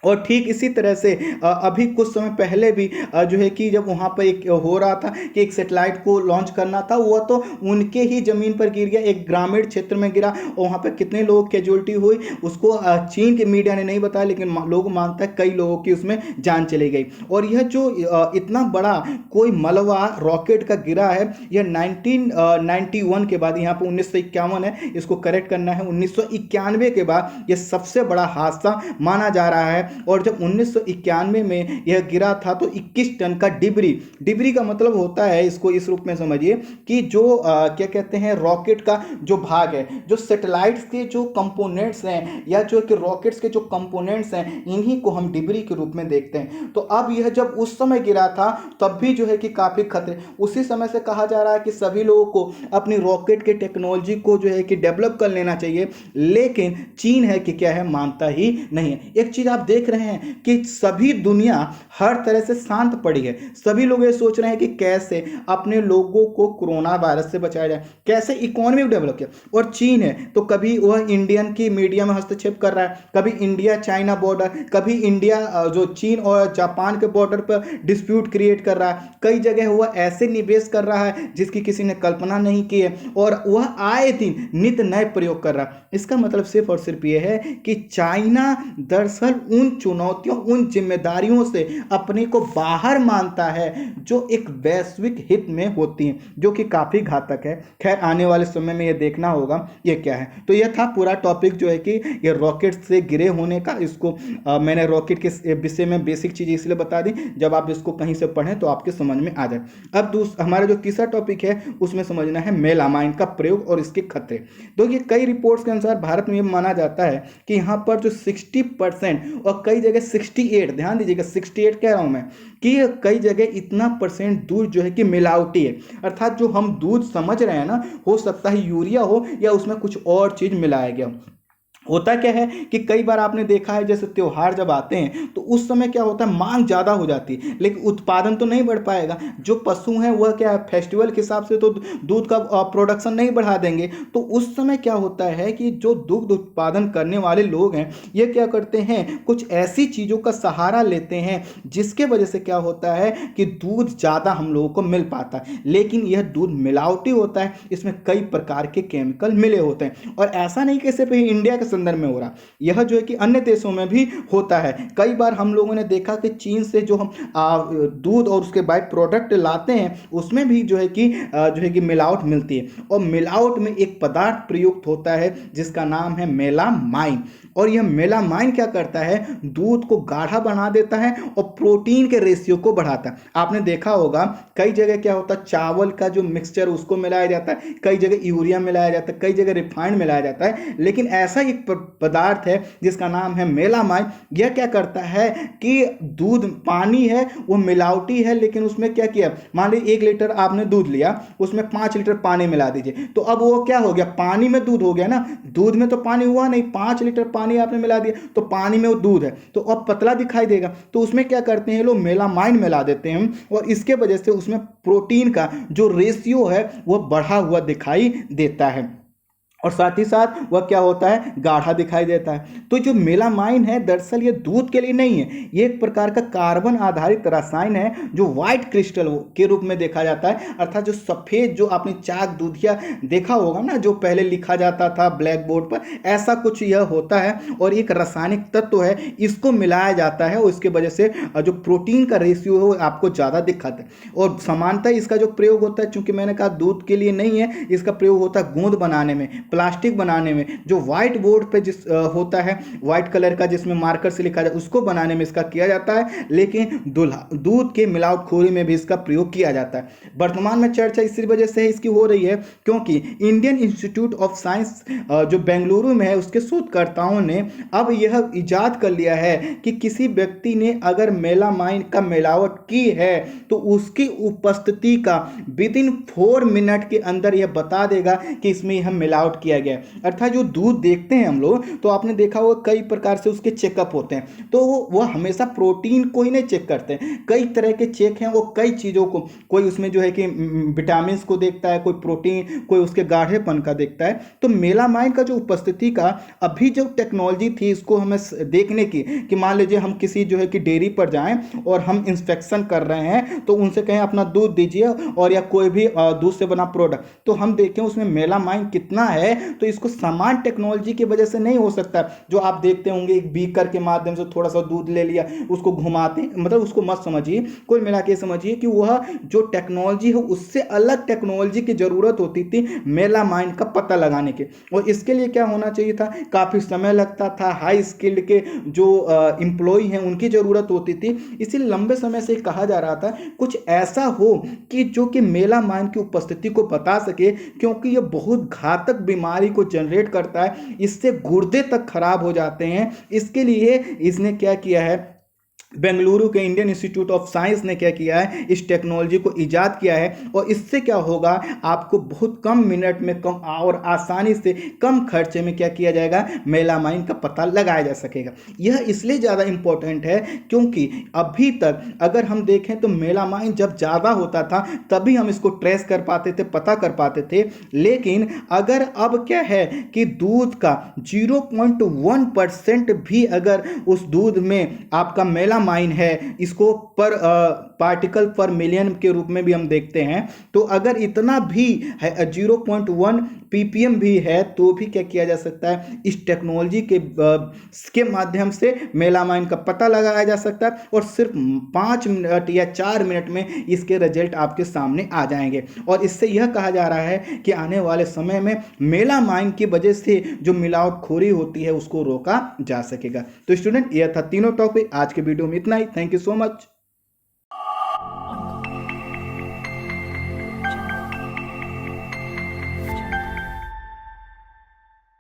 और ठीक इसी तरह से अभी कुछ समय पहले भी जो है कि जब वहाँ पर एक हो रहा था कि एक सैटेलाइट को लॉन्च करना था, वह तो उनके ही ज़मीन पर गिर गया, एक ग्रामीण क्षेत्र में गिरा, और वहाँ पर कितने लोगों की कैजुअलिटी हुई उसको चीन के मीडिया ने नहीं बताया, लेकिन लोग मानता है कई लोगों की उसमें जान चली गई। और यह जो इतना बड़ा कोई मलबा रॉकेट का गिरा है, यह 1991 के बाद, यहाँ पर 1951 है, इसको करेक्ट करना है, 1991 के बाद यह सबसे बड़ा हादसा माना जा रहा है। और जब 1991 में यह गिरा था तो 21 टन का डिबरी का मतलब होता है, इसको इस रूप में समझिए कि जो क्या कहते हैं, रॉकेट का जो भाग है, जो सैटेलाइट्स के जो कंपोनेंट्स हैं या जो कि रॉकेट्स के जो कंपोनेंट्स हैं, इन्हीं को हम डिबरी के रूप में देखते हैं। तो अब यह जब उस समय गिरा था तब भी जो है कि काफी खतरे, उसी समय से कहा जा रहा है कि सभी लोगों को अपनी रॉकेट के टेक्नोलॉजी को जो है कि डेवलप कर लेना चाहिए, लेकिन चीन है कि क्या है, मानता ही नहीं है। एक चीज आप देख रहे हैं कि सभी दुनिया हर तरह से शांत पड़ी है, सभी लोग ये सोच रहे हैं कि कैसे अपने लोगों को कोरोना वायरस से बचाया जाए, कैसे इकोनॉमी डेवलप किया। और चीन है तो कभी वह इंडियन की मीडिया में हस्तक्षेप कर रहा है, कभी इंडिया चाइना बॉर्डर, कभी इंडिया जो चीन और जापान के बॉर्डर पर डिस्प्यूट क्रिएट कर रहा है, कई जगह वह ऐसे निवेश कर रहा है जिसकी किसी ने कल्पना नहीं की है, और वह आए दिन नित नए प्रयोग कर रहा है। इसका मतलब सिर्फ और सिर्फ यह है कि चाइना दरअसल उन चुनौतियों, उन जिम्मेदारियों से अपने को बाहर मानता है जो एक वैश्विक हित में होती हैं, जो कि काफी घातक है। खैर, आने वाले समय में यह देखना होगा ये क्या है। तो यह था पूरा टॉपिक जो है कि ये रॉकेट से गिरे होने का। इसको मैंने रॉकेट के विषय में बेसिक चीजें इसलिए बता दी, जब आप इसको कहीं से पढ़ें तो आपके समझ में आ जाए। अब हमारा जो तीसरा टॉपिक है उसमें समझना है मेलामाइन का प्रयोग और इसके खतरे। तो ये कई रिपोर्ट्स के अनुसार भारत में माना जाता है कि यहाँ पर जो 60% और कई जगह 68, ध्यान दीजिएगा 68 कह रहा हूं मैं, कि कई जगह इतना परसेंट दूध जो है कि मिलावटी है। अर्थात जो हम दूध समझ रहे हैं ना, हो सकता है यूरिया हो या उसमें कुछ और चीज मिलाया गया। होता क्या है कि कई बार आपने देखा है जैसे त्योहार जब आते हैं तो उस समय क्या होता है, मांग ज़्यादा हो जाती है लेकिन उत्पादन तो नहीं बढ़ पाएगा। जो पशु हैं वह क्या है, फेस्टिवल के हिसाब से तो दूध का प्रोडक्शन नहीं बढ़ा देंगे। तो उस समय क्या होता है कि जो दुग्ध उत्पादन करने वाले लोग हैं ये क्या करते हैं, कुछ ऐसी चीज़ों का सहारा लेते हैं जिसके वजह से क्या होता है कि दूध ज़्यादा हम लोगों को मिल पाता है, लेकिन यह दूध मिलावटी होता है, इसमें कई प्रकार के केमिकल मिले होते हैं। और ऐसा नहीं कि सिर्फ इंडिया के अंदर में हो रहा, यह जो है कि अन्य देशों में भी होता है। कई बार हम लोगों ने देखा कि चीन से जो हम दूध और उसके बाई प्रोडक्ट लाते हैं उसमें भी जो है कि मिलावट मिलती है। और मिलावट में एक पदार्थ प्रयुक्त होता है जिसका नाम है मेलामाइन। और यह मेलामाइन क्या करता है, दूध को गाढ़ा बना देता है और प्रोटीन के रेशियो को बढ़ाता है। आपने देखा होगा कई जगह क्या होता है, चावल का जो मिक्सचर उसको मिलाया जाता है, कई जगह यूरिया मिलाया जाता है, कई जगह रिफाइंड मिलाया जाता है, लेकिन ऐसा एक पदार्थ है जिसका नाम है मेलामाइन। यह क्या करता है कि दूध पानी है वो मिलावटी है, लेकिन उसमें क्या किया, मान लीजिए 1 लीटर आपने दूध लिया, उसमें 5 लीटर पानी मिला दीजिए, तो अब वो क्या हो गया, पानी में दूध हो गया ना, दूध में तो पानी हुआ नहीं, 5 लीटर पानी आपने मिला दिया तो पानी में वो दूध है, तो अब पतला दिखाई देगा। तो उसमें क्या करते हैं लोग, मेलामाइन मिला देते हैं और इसके वजह से उसमें प्रोटीन का जो रेशियो है वह बढ़ा हुआ दिखाई देता है और साथ ही साथ वह क्या होता है, गाढ़ा दिखाई देता है। तो जो मेलामाइन है दरअसल ये दूध के लिए नहीं है, ये एक प्रकार का कार्बन आधारित रसायन है जो व्हाइट क्रिस्टल के रूप में देखा जाता है, अर्थात जो सफ़ेद, जो आपने चाक दूधिया देखा होगा ना, जो पहले लिखा जाता था ब्लैक बोर्ड पर, ऐसा कुछ यह होता है और एक रासायनिक तत्व है, इसको मिलाया जाता है और इसके वजह से जो प्रोटीन का रेशियो है वो आपको ज़्यादा दिखाता है। और समानतः इसका जो प्रयोग होता है, चूंकि मैंने कहा दूध के लिए नहीं है, इसका प्रयोग होता है गोंद बनाने में, प्लास्टिक बनाने में, जो व्हाइट बोर्ड पे जिस होता है व्हाइट कलर का जिसमें मार्कर से लिखा जाए, उसको बनाने में इसका किया जाता है, लेकिन दूध के मिलावटखोरी में भी इसका प्रयोग किया जाता है। वर्तमान में चर्चा इसी वजह से इसकी हो रही है क्योंकि इंडियन इंस्टीट्यूट ऑफ साइंस जो बेंगलुरु में है, उसके शोधकर्ताओं ने अब यह इजाद कर लिया है कि किसी व्यक्ति ने अगर मेलामाइन का मिलावट की है तो उसकी उपस्थिति का विदिन 4 मिनट के अंदर यह बता देगा कि इसमें यह मिलावट किया गया। अर्थात जो दूध देखते हैं हम लोग, तो आपने देखा होगा कई प्रकार से उसके चेकअप होते हैं, तो वो हमेशा प्रोटीन को ही नहीं चेक करते हैं, कई तरह के चेक हैं, वो कई चीज़ों को, कोई उसमें जो है कि विटामिन को देखता है, कोई प्रोटीन, कोई उसके गाढ़ेपन का देखता है। तो मेलामाइन का जो उपस्थिति का अभी जो टेक्नोलॉजी थी इसको हमें देखने की, कि मान लीजिए हम किसी जो है कि डेयरी पर जाएं और हम इंस्पेक्शन कर रहे हैं, तो उनसे कहें अपना दूध दीजिए और या कोई भी दूध से बना प्रोडक्ट, तो हम देखें उसमें मेलामाइन कितना है, तो इसको समान टेक्नोलॉजी की वजह से नहीं हो सकता। जो आप देखते होंगे एक बीकर के माध्यम से थोड़ा सा दूध ले लिया, उसको घुमाते, मतलब उसको मत समझिए, कुल मिला के समझिए कि वह जो टेक्नोलॉजी है उससे अलग टेक्नोलॉजी की जरूरत होती थी मेलामाइन का पता लगाने के, और इसके लिए क्या होना चाहिए था, काफी समय लगता था, हाई स्किल्ड के जो एम्प्लॉय हैं उनकी जरूरत होती थी। इसीलिए लंबे समय से कहा जा रहा था कुछ ऐसा हो कि जो कि मेलामाइन की उपस्थिति को बता सके, क्योंकि यह बहुत घातक बीमारी को जनरेट करता है, इससे गुर्दे तक खराब हो जाते हैं। इसके लिए इसने क्या किया है, बेंगलुरु के इंडियन इंस्टीट्यूट ऑफ साइंस ने क्या किया है, इस टेक्नोलॉजी को इजाद किया है, और इससे क्या होगा, आपको बहुत कम मिनट में कम और आसानी से कम खर्चे में क्या किया जाएगा, मेलामाइन का पता लगाया जा सकेगा। यह इसलिए ज़्यादा इंपॉर्टेंट है क्योंकि अभी तक अगर हम देखें तो मेलामाइन जब ज़्यादा होता था तभी हम इसको ट्रेस कर पाते थे, पता कर पाते थे, लेकिन अगर अब क्या है कि दूध का 0.1% भी अगर उस दूध में आपका मेलामाइन है, इसको पर पार्टिकल पर मिलियन के रूप में भी हम देखते हैं, तो अगर इतना भी है 0.1 ppm भी है, तो भी क्या किया जा सकता है, इस टेक्नोलॉजी के माध्यम से मेलामाइन का पता लगाया जा सकता है, और सिर्फ 5 मिनट या 4 मिनट में इसके रिजल्ट आपके सामने आ जाएंगे। और इससे यह कहा जा रहा है कि आने वाले समय में मेलामाइन की वजह से जो मिलावटखोरी होती है उसको रोका जा सकेगा। तो स्टूडेंट, यह था तीनों टॉपिक, आज के वीडियो में इतना ही। Thank you so much.